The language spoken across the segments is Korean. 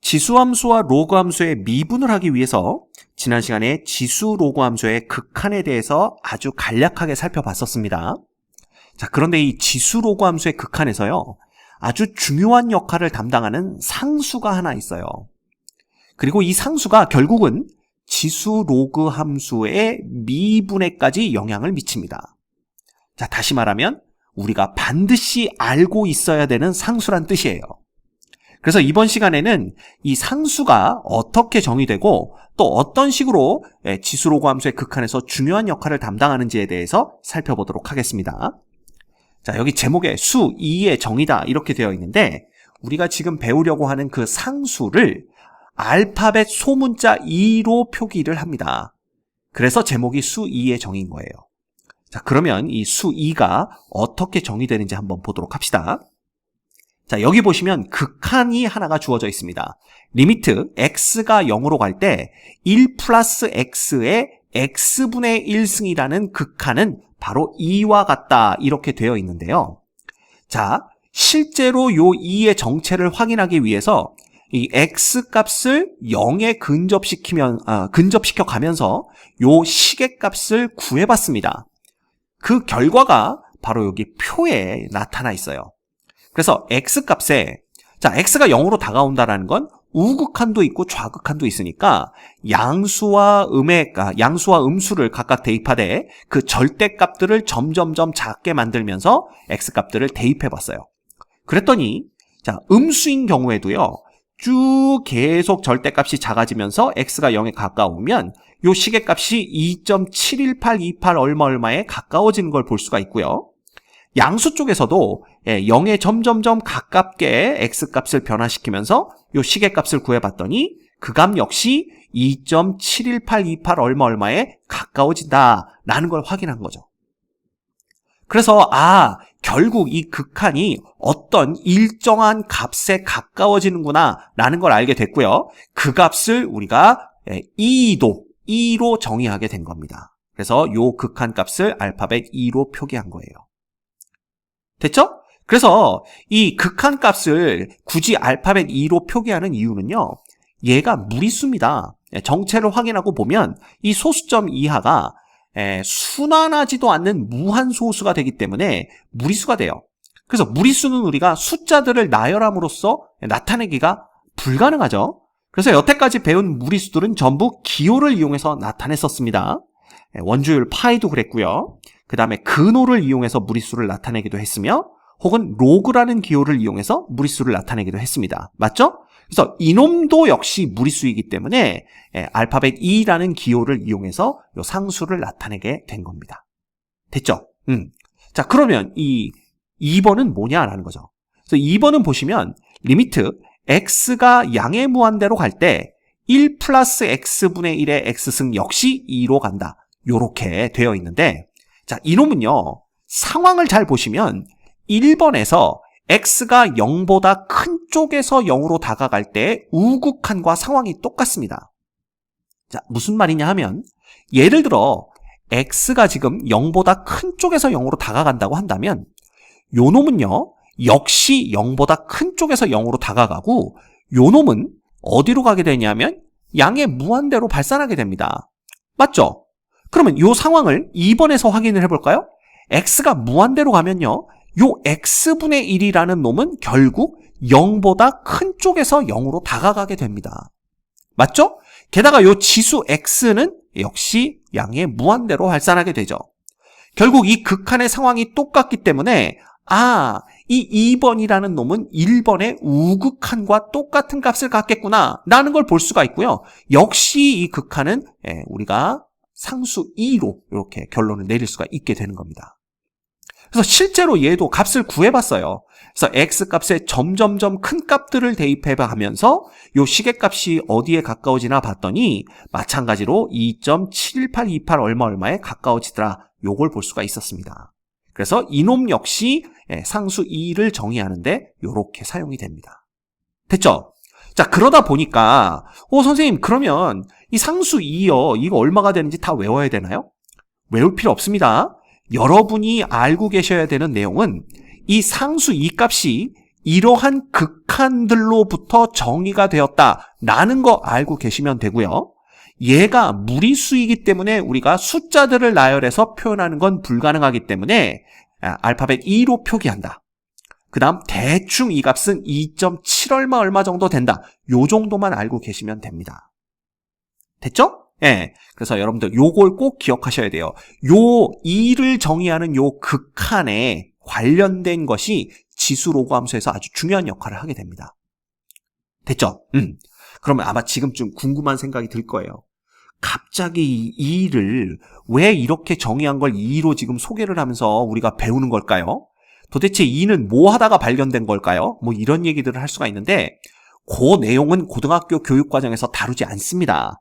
지수함수와 로그함수의 미분을 하기 위해서 지난 시간에 지수 로그함수의 극한에 대해서 아주 간략하게 살펴봤었습니다. 자, 그런데 이 지수 로그함수의 극한에서요, 아주 중요한 역할을 담당하는 상수가 하나 있어요. 그리고 이 상수가 결국은 지수 로그 함수의 미분에까지 영향을 미칩니다. 자, 다시 말하면 우리가 반드시 알고 있어야 되는 상수란 뜻이에요. 그래서 이번 시간에는 이 상수가 어떻게 정의되고 또 어떤 식으로 지수 로그 함수의 극한에서 중요한 역할을 담당하는지에 대해서 살펴보도록 하겠습니다. 자, 여기 제목에 수 2의 정의다 이렇게 되어 있는데, 우리가 지금 배우려고 하는 그 상수를 알파벳 소문자 2로 표기를 합니다. 그래서 제목이 수 2의 정의인 거예요. 자, 그러면 이 수 2가 어떻게 정의되는지 한번 보도록 합시다. 자, 여기 보시면 극한이 하나가 주어져 있습니다. 리미트 x가 0으로 갈 때 1 플러스 x의 x분의 1승이라는 극한은 바로 2와 같다 이렇게 되어 있는데요. 자, 실제로 요 2의 정체를 확인하기 위해서 이 x 값을 0에 근접시켜 가면서 요 시계값을 구해봤습니다. 그 결과가 바로 여기 표에 나타나 있어요. 그래서 x값에, 자, x가 0으로 다가온다라는 건 우극한도 있고 좌극한도 있으니까 양수와 음수를 각각 대입하되 그 절대값들을 점점점 작게 만들면서 x값들을 대입해봤어요. 그랬더니, 자, 음수인 경우에도요, 쭉 계속 절대값이 작아지면서 x가 0에 가까우면 요 시계값이 2.71828 얼마에 가까워지는 걸 볼 수가 있고요. 양수 쪽에서도 0에 점점점 가깝게 x값을 변화시키면서 요 시계값을 구해봤더니 그 값 역시 2.71828 얼마에 가까워진다라는 걸 확인한 거죠. 그래서 결국 이 극한이 어떤 일정한 값에 가까워지는구나 라는 걸 알게 됐고요. 그 값을 우리가 2로 정의하게 된 겁니다. 그래서 요 극한 값을 알파벳 2로 표기한 거예요. 됐죠? 그래서 이 극한 값을 굳이 알파벳 2로 표기하는 이유는요, 얘가 무리수입니다. 정체를 확인하고 보면 이 소수점 이하가 순환하지도 않는 무한소수가 되기 때문에 무리수가 돼요. 그래서 무리수는 우리가 숫자들을 나열함으로써 나타내기가 불가능하죠. 그래서 여태까지 배운 무리수들은 전부 기호를 이용해서 나타냈었습니다. 원주율 파이도 그랬고요. 그 다음에 근호를 이용해서 무리수를 나타내기도 했으며, 혹은 로그라는 기호를 이용해서 무리수를 나타내기도 했습니다. 맞죠? 그래서 이놈도 역시 무리수이기 때문에 알파벳 2라는 기호를 이용해서 요 상수를 나타내게 된 겁니다. 됐죠? 자, 그러면 이 2번은 뭐냐라는 거죠. 그래서 2번은 보시면 리미트 x가 양의 무한대로 갈 때 1 플러스 x분의 1의 x승 역시 2로 간다. 요렇게 되어 있는데, 자, 이놈은요, 상황을 잘 보시면 1번에서 x가 0보다 큰 쪽에서 0으로 다가갈 때 우극한과 상황이 똑같습니다. 자, 무슨 말이냐 하면, 예를 들어 x가 지금 0보다 큰 쪽에서 0으로 다가간다고 한다면 요 놈은요, 역시 0보다 큰 쪽에서 0으로 다가가고, 요 놈은 어디로 가게 되냐면 양의 무한대로 발산하게 됩니다. 맞죠? 그러면 요 상황을 2번에서 확인을 해볼까요? x가 무한대로 가면요, 요 x분의 1이라는 놈은 결국 0보다 큰 쪽에서 0으로 다가가게 됩니다. 맞죠? 게다가 요 지수 x는 역시 양의 무한대로 발산하게 되죠. 결국 이 극한의 상황이 똑같기 때문에 이 2번이라는 놈은 1번의 우극한과 똑같은 값을 갖겠구나 라는 걸 볼 수가 있고요. 역시 이 극한은 우리가 상수 2로 이렇게 결론을 내릴 수가 있게 되는 겁니다. 그래서 실제로 얘도 값을 구해봤어요. 그래서 x값에 점점점 큰 값들을 대입해가면서 요 시계값이 어디에 가까워지나 봤더니 마찬가지로 2.71828 얼마에 가까워지더라. 요걸 볼 수가 있었습니다. 그래서 이놈 역시 상수 2를 정의하는데 요렇게 사용이 됩니다. 됐죠? 자, 그러다 보니까 선생님, 그러면 이 상수 2요, 이거 얼마가 되는지 다 외워야 되나요? 외울 필요 없습니다. 여러분이 알고 계셔야 되는 내용은 이 상수 2 값이 이러한 극한들로부터 정의가 되었다라는 거 알고 계시면 되고요. 얘가 무리수이기 때문에 우리가 숫자들을 나열해서 표현하는 건 불가능하기 때문에 알파벳 2로 표기한다. 그 다음 대충 이 값은 2.7 얼마 정도 된다. 요 정도만 알고 계시면 됩니다. 됐죠? 예. 그래서 여러분들 요걸 꼭 기억하셔야 돼요. 요 2를 정의하는 요 극한에 관련된 것이 지수 로그 함수에서 아주 중요한 역할을 하게 됩니다. 됐죠? 그러면 아마 지금쯤 궁금한 생각이 들 거예요. 갑자기 이 2를 왜 이렇게 정의한 걸 2로 지금 소개를 하면서 우리가 배우는 걸까요? 도대체 2는 뭐 하다가 발견된 걸까요? 뭐 이런 얘기들을 할 수가 있는데 그 내용은 고등학교 교육과정에서 다루지 않습니다.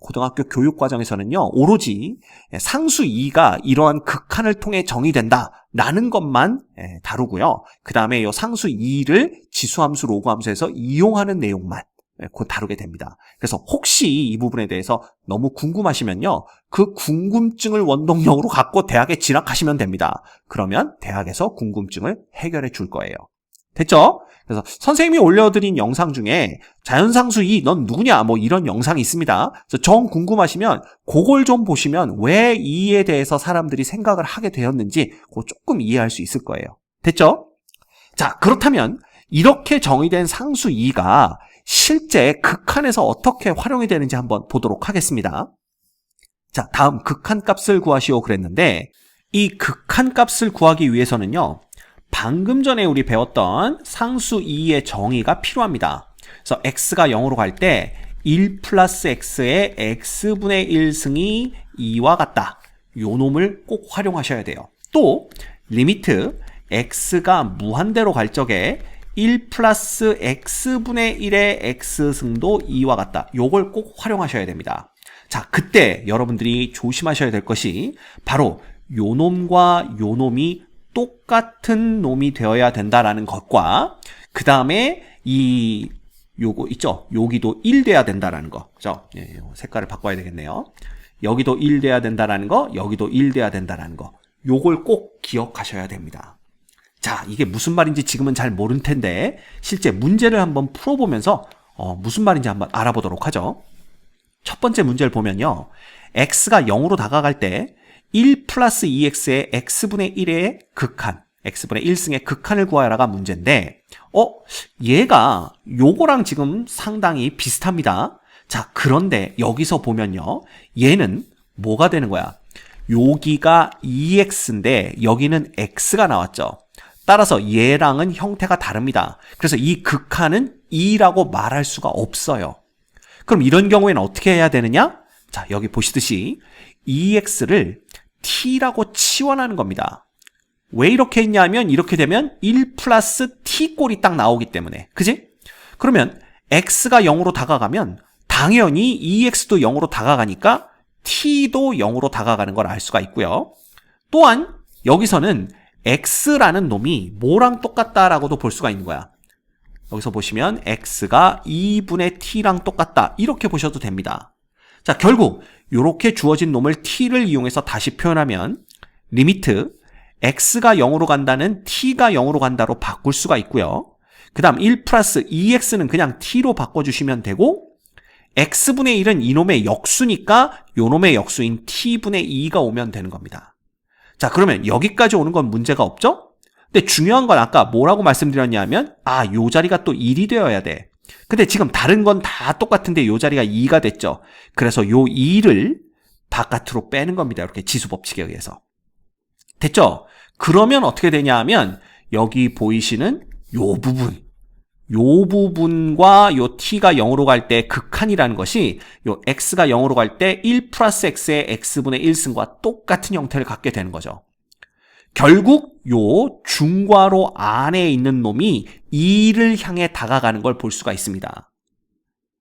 고등학교 교육과정에서는요, 오로지 상수 2가 이러한 극한을 통해 정의된다라는 것만 다루고요. 그 다음에 이 상수 2를 지수함수, 로그함수에서 이용하는 내용만 곧 다루게 됩니다. 그래서 혹시 이 부분에 대해서 너무 궁금하시면요, 그 궁금증을 원동력으로 갖고 대학에 진학하시면 됩니다. 그러면 대학에서 궁금증을 해결해 줄 거예요. 됐죠? 그래서 선생님이 올려드린 영상 중에 자연상수 2, 넌 누구냐? 뭐 이런 영상이 있습니다. 그래서 정 궁금하시면 그걸 좀 보시면 왜 2에 대해서 사람들이 생각을 하게 되었는지 그거 조금 이해할 수 있을 거예요. 됐죠? 자, 그렇다면 이렇게 정의된 상수 2가 실제 극한에서 어떻게 활용이 되는지 한번 보도록 하겠습니다. 자, 다음 극한값을 구하시오 그랬는데 이 극한값을 구하기 위해서는요, 방금 전에 우리 배웠던 상수 2의 정의가 필요합니다. 그래서 x가 0으로 갈 때 1 플러스 x의 x분의 1승이 2와 같다. 요 놈을 꼭 활용하셔야 돼요. 또 리미트 x가 무한대로 갈 적에 1 플러스 x분의 1의 x승도 2와 같다. 요걸 꼭 활용하셔야 됩니다. 자, 그때 여러분들이 조심하셔야 될 것이 바로 요 놈과 요 놈이 똑같은 놈이 되어야 된다라는 것과 그 다음에 요거 있죠? 여기도 1 돼야 된다라는 거. 그죠? 예, 색깔을 바꿔야 되겠네요. 여기도 1 돼야 된다라는 거, 여기도 1 돼야 된다라는 거. 요걸 꼭 기억하셔야 됩니다. 자, 이게 무슨 말인지 지금은 잘 모를 텐데 실제 문제를 한번 풀어보면서 무슨 말인지 한번 알아보도록 하죠. 첫 번째 문제를 보면요, x가 0으로 다가갈 때 1 플러스 2x의 x분의 1의 극한, x분의 1승의 극한을 구하라가 문제인데 얘가 요거랑 지금 상당히 비슷합니다. 자, 그런데 여기서 보면요, 얘는 뭐가 되는 거야? 여기가 2x인데 여기는 x가 나왔죠. 따라서 얘랑은 형태가 다릅니다. 그래서 이 극한은 2라고 말할 수가 없어요. 그럼 이런 경우에는 어떻게 해야 되느냐? 자, 여기 보시듯이 2x를 t라고 치환하는 겁니다. 왜 이렇게 했냐면 이렇게 되면 1 플러스 t 꼴이 딱 나오기 때문에. 그지? 그러면 x가 0으로 다가가면 당연히 2x도 0으로 다가가니까 t도 0으로 다가가는 걸 알 수가 있고요. 또한 여기서는 x라는 놈이 뭐랑 똑같다라고도 볼 수가 있는 거야. 여기서 보시면 x가 2분의 t랑 똑같다, 이렇게 보셔도 됩니다. 자, 결국 이렇게 주어진 놈을 t를 이용해서 다시 표현하면 리미트 x가 0으로 간다는 t가 0으로 간다로 바꿀 수가 있고요. 그 다음 1 플러스 2x는 그냥 t로 바꿔주시면 되고, x분의 1은 이놈의 역수니까 요놈의 역수인 t분의 2가 오면 되는 겁니다. 자, 그러면 여기까지 오는 건 문제가 없죠? 근데 중요한 건 아까 뭐라고 말씀드렸냐면 요 자리가 또 1이 되어야 돼. 근데 지금 다른 건 다 똑같은데 요 자리가 2가 됐죠. 그래서 요 2를 바깥으로 빼는 겁니다. 이렇게 지수법칙에 의해서. 됐죠? 그러면 어떻게 되냐 하면 여기 보이시는 요 부분과 요 t가 0으로 갈 때 극한이라는 것이 요 x가 0으로 갈 때 1 플러스 x의 x분의 1승과 똑같은 형태를 갖게 되는 거죠. 결국 요 중괄호 안에 있는 놈이 2를 향해 다가가는 걸 볼 수가 있습니다.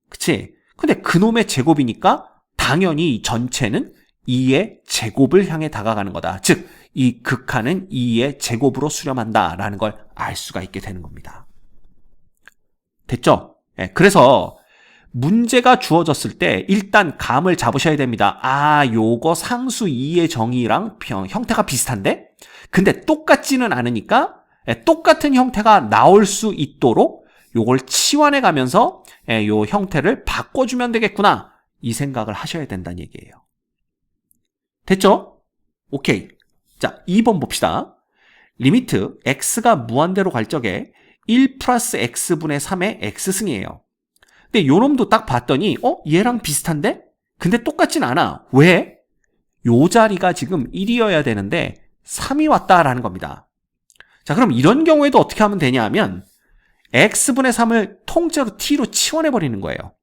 그치? 근데 그 놈의 제곱이니까 당연히 이 전체는 2의 제곱을 향해 다가가는 거다. 즉, 이 극한은 2의 제곱으로 수렴한다라는 걸 알 수가 있게 되는 겁니다. 됐죠? 네, 그래서 문제가 주어졌을 때 일단 감을 잡으셔야 됩니다. 요거 상수 2의 정의랑 형태가 비슷한데? 근데 똑같지는 않으니까 똑같은 형태가 나올 수 있도록 요걸 치환해 가면서 요 형태를 바꿔주면 되겠구나. 이 생각을 하셔야 된다는 얘기예요. 됐죠? 오케이. 자, 2번 봅시다. 리미트 x가 무한대로 갈 적에 1 플러스 x분의 3의 x승이에요. 근데 요 놈도 딱 봤더니 얘랑 비슷한데? 근데 똑같진 않아. 왜? 요 자리가 지금 1이어야 되는데 3이 왔다라는 겁니다. 자, 그럼 이런 경우에도 어떻게 하면 되냐 하면 x분의 3을 통째로 t로 치환해버리는 거예요.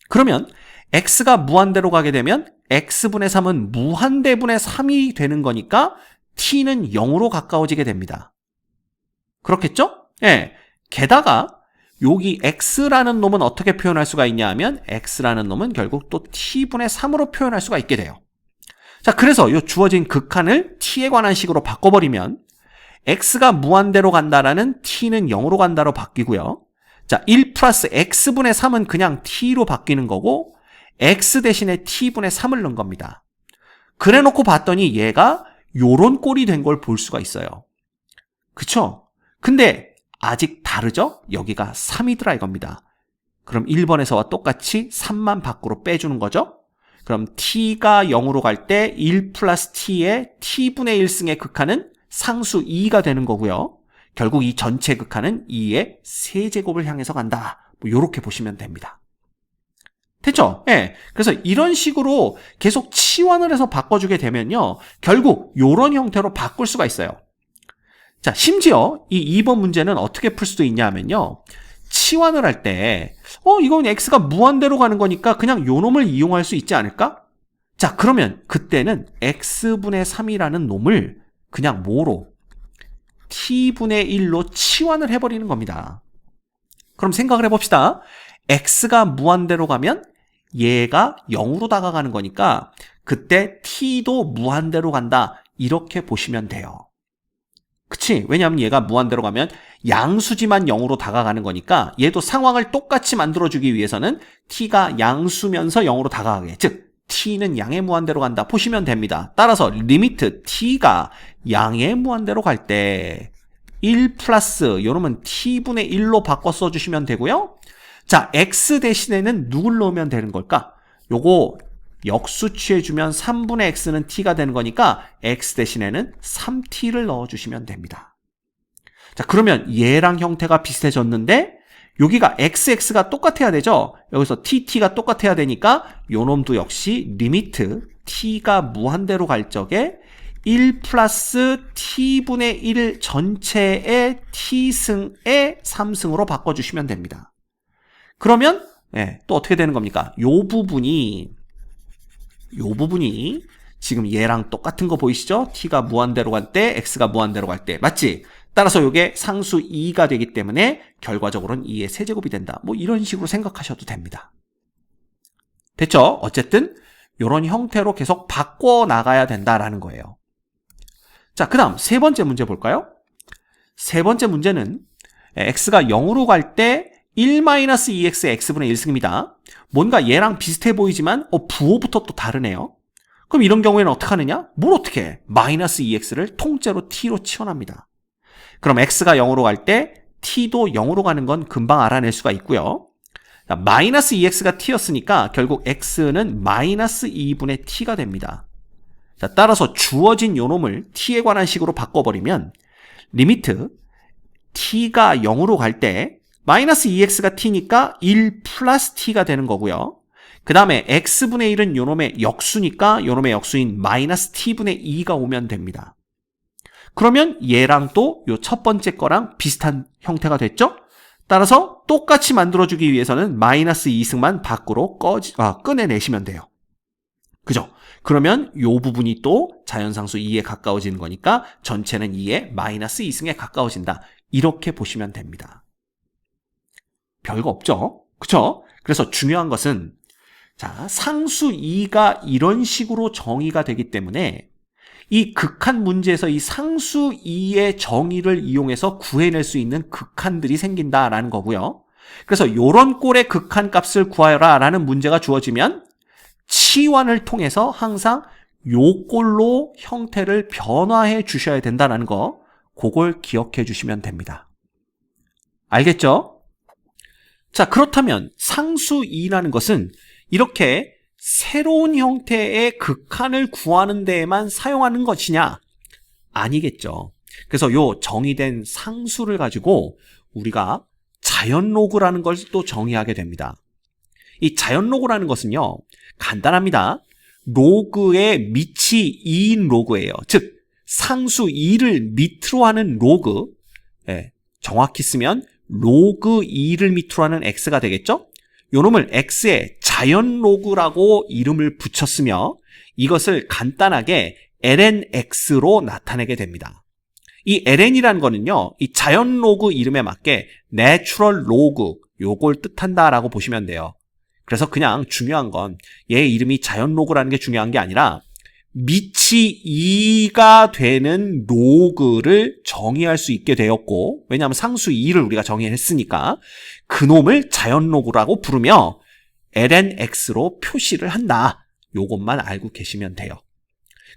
그러면 x가 무한대로 가게 되면 x분의 3은 무한대분의 3이 되는 거니까 t는 0으로 가까워지게 됩니다. 그렇겠죠? 예. 게다가 여기 x라는 놈은 어떻게 표현할 수가 있냐 하면 x라는 놈은 결국 또 t분의 3으로 표현할 수가 있게 돼요. 자, 그래서 이 주어진 극한을 t에 관한 식으로 바꿔버리면 x가 무한대로 간다라는 t는 0으로 간다로 바뀌고요. 자, 1 플러스 x분의 3은 그냥 t로 바뀌는 거고 x 대신에 t분의 3을 넣은 겁니다. 그래 놓고 봤더니 얘가 요런 꼴이 된 걸 볼 수가 있어요. 그쵸? 근데 아직 다르죠? 여기가 3이더라 이겁니다. 그럼 1번에서와 똑같이 3만 밖으로 빼주는 거죠? 그럼 t가 0으로 갈 때 1 플러스 t의 t분의 1승의 극한은 상수 2가 되는 거고요. 결국 이 전체 극한은 2의 세제곱을 향해서 간다. 뭐 이렇게 보시면 됩니다. 됐죠? 예. 그래서 이런 식으로 계속 치환을 해서 바꿔주게 되면요. 결국 이런 형태로 바꿀 수가 있어요. 자, 심지어 이 2번 문제는 어떻게 풀 수도 있냐 하면요. 치환을 할 때 이건 x가 무한대로 가는 거니까 그냥 요 놈을 이용할 수 있지 않을까? 자, 그러면 그때는 x분의 3이라는 놈을 그냥 뭐로? t분의 1로 치환을 해버리는 겁니다. 그럼 생각을 해봅시다. x가 무한대로 가면 얘가 0으로 다가가는 거니까 그때 t도 무한대로 간다. 이렇게 보시면 돼요. 그치? 왜냐하면 얘가 무한대로 가면 양수지만 0으로 다가가는 거니까 얘도 상황을 똑같이 만들어주기 위해서는 t가 양수면서 0으로 다가가게. 즉 t는 양의 무한대로 간다. 보시면 됩니다. 따라서 리미트 t가 양의 무한대로 갈 때 1 플러스 요놈은 t분의 1로 바꿔 써주시면 되고요. 자, x 대신에는 누굴 넣으면 되는 걸까? 요거 역수 취해주면 3분의 x는 t가 되는 거니까 x 대신에는 3t를 넣어주시면 됩니다. 자, 그러면 얘랑 형태가 비슷해졌는데 여기가 xx가 똑같아야 되죠? 여기서 tt가 똑같아야 되니까 요놈도 역시 리미트 t가 무한대로 갈 적에 1 플러스 t분의 1 전체의 t승의 3승으로 바꿔주시면 됩니다. 그러면 또 어떻게 되는 겁니까? 요 부분이 지금 얘랑 똑같은 거 보이시죠? t가 무한대로 갈 때, x가 무한대로 갈 때. 맞지? 따라서 이게 상수 2가 되기 때문에 결과적으로는 2의 세제곱이 된다. 뭐 이런 식으로 생각하셔도 됩니다. 됐죠? 어쨌든 이런 형태로 계속 바꿔 나가야 된다라는 거예요. 자, 그 다음 세 번째 문제 볼까요? 세 번째 문제는 x가 0으로 갈 때 1-2x의 x분의 1승입니다. 뭔가 얘랑 비슷해 보이지만 부호부터 또 다르네요. 그럼 이런 경우에는 어떻게 하느냐? 뭘 어떻게 해? 마이너스 2x를 통째로 t로 치환합니다. 그럼 x가 0으로 갈 때 t도 0으로 가는 건 금방 알아낼 수가 있고요. 자, 마이너스 2x가 t였으니까 결국 x는 마이너스 2분의 t가 됩니다. 자, 따라서 주어진 요 놈을 t에 관한 식으로 바꿔버리면 리미트 t가 0으로 갈 때 마이너스 2x가 t니까 1 플러스 t가 되는 거고요. 그 다음에 x분의 1은 요놈의 역수니까 요놈의 역수인 마이너스 t분의 2가 오면 됩니다. 그러면 얘랑 또 요 첫 번째 거랑 비슷한 형태가 됐죠? 따라서 똑같이 만들어주기 위해서는 마이너스 2승만 밖으로 꺼내내시면 돼요. 그죠? 그러면 요 부분이 또 자연상수 2에 가까워지는 거니까 전체는 2에 마이너스 2승에 가까워진다. 이렇게 보시면 됩니다. 별거 없죠? 그쵸? 그래서 중요한 것은 자, 상수 2가 이런 식으로 정의가 되기 때문에 이 극한 문제에서 이 상수 2의 정의를 이용해서 구해낼 수 있는 극한들이 생긴다라는 거고요. 그래서 요런 꼴의 극한 값을 구하여라 라는 문제가 주어지면 치환을 통해서 항상 요 꼴로 형태를 변화해 주셔야 된다는 거 그걸 기억해 주시면 됩니다. 알겠죠? 자, 그렇다면 상수 2라는 것은 이렇게 새로운 형태의 극한을 구하는 데에만 사용하는 것이냐? 아니겠죠. 그래서 요 정의된 상수를 가지고 우리가 자연 로그라는 걸 또 정의하게 됩니다. 이 자연 로그라는 것은요, 간단합니다. 로그의 밑이 2인 로그예요. 즉 상수 2를 밑으로 하는 로그, 정확히 쓰면 로그 2를 밑으로 하는 x가 되겠죠? 요 놈을 x에 자연 로그라고 이름을 붙였으며 이것을 간단하게 lnx로 나타내게 됩니다. 이 ln이라는 거는요, 이 자연 로그 이름에 맞게 내추럴 로그, 요걸 뜻한다라고 보시면 돼요. 그래서 그냥 중요한 건 얘 이름이 자연 로그라는 게 중요한 게 아니라 밑이 2가 되는 로그를 정의할 수 있게 되었고, 왜냐하면 상수 2를 우리가 정의했으니까 그 놈을 자연 로그라고 부르며 lnx로 표시를 한다. 요것만 알고 계시면 돼요.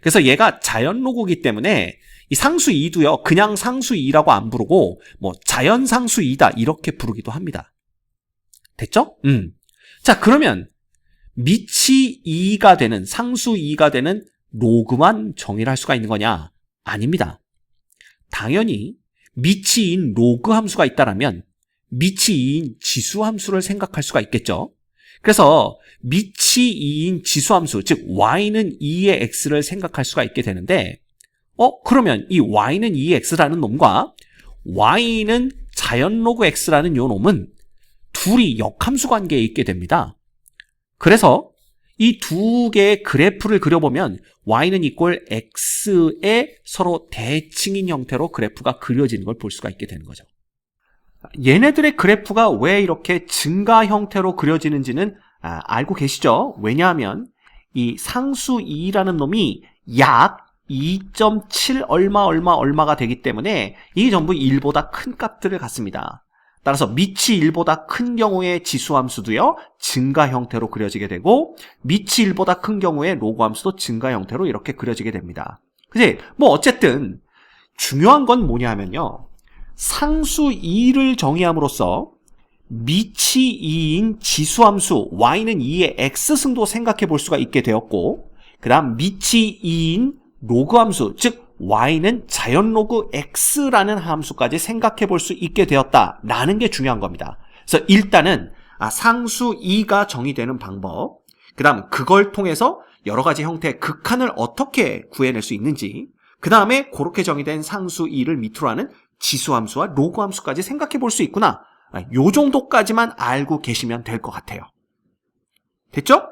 그래서 얘가 자연 로그이기 때문에 이 상수 2도요, 그냥 상수 2라고 안 부르고 뭐 자연 상수 2다 이렇게 부르기도 합니다. 됐죠? 자, 그러면 밑이 2가 되는, 상수 2가 되는 로그만 정의를 할 수가 있는 거냐? 아닙니다. 당연히 밑이 2인 로그 함수가 있다라면 밑이 2인 지수 함수를 생각할 수가 있겠죠. 그래서 밑이 2인 지수 함수, 즉 y는 2의 x를 생각할 수가 있게 되는데, 그러면 이 y는 2의 x라는 놈과 y는 자연 로그 x라는 요 놈은 둘이 역함수 관계에 있게 됩니다. 그래서 이 두 개의 그래프를 그려보면 y는 이꼴 x의 서로 대칭인 형태로 그래프가 그려지는 걸 볼 수가 있게 되는 거죠. 얘네들의 그래프가 왜 이렇게 증가 형태로 그려지는지는 알고 계시죠? 왜냐하면 이 상수 2라는 놈이 약 2.7 얼마가 되기 때문에 이게 전부 1보다 큰 값들을 갖습니다. 따라서 밑이 1보다 큰 경우의 지수함수도요, 증가 형태로 그려지게 되고 밑이 1보다 큰 경우의 로그 함수도 증가 형태로 이렇게 그려지게 됩니다. 그치? 뭐 어쨌든 중요한 건 뭐냐 하면요, 상수 2를 정의함으로써 밑이 2인 지수함수 y는 2의 x승도 생각해 볼 수가 있게 되었고, 그 다음 밑이 2인 로그 함수, 즉 y는 자연 로그 x라는 함수까지 생각해 볼 수 있게 되었다라는 게 중요한 겁니다. 그래서 일단은 상수 2가 정의되는 방법, 그 다음 그걸 통해서 여러 가지 형태의 극한을 어떻게 구해낼 수 있는지, 그 다음에 그렇게 정의된 상수 2를 밑으로 하는 지수함수와 로그 함수까지 생각해 볼 수 있구나, 요 정도까지만 알고 계시면 될 것 같아요. 됐죠?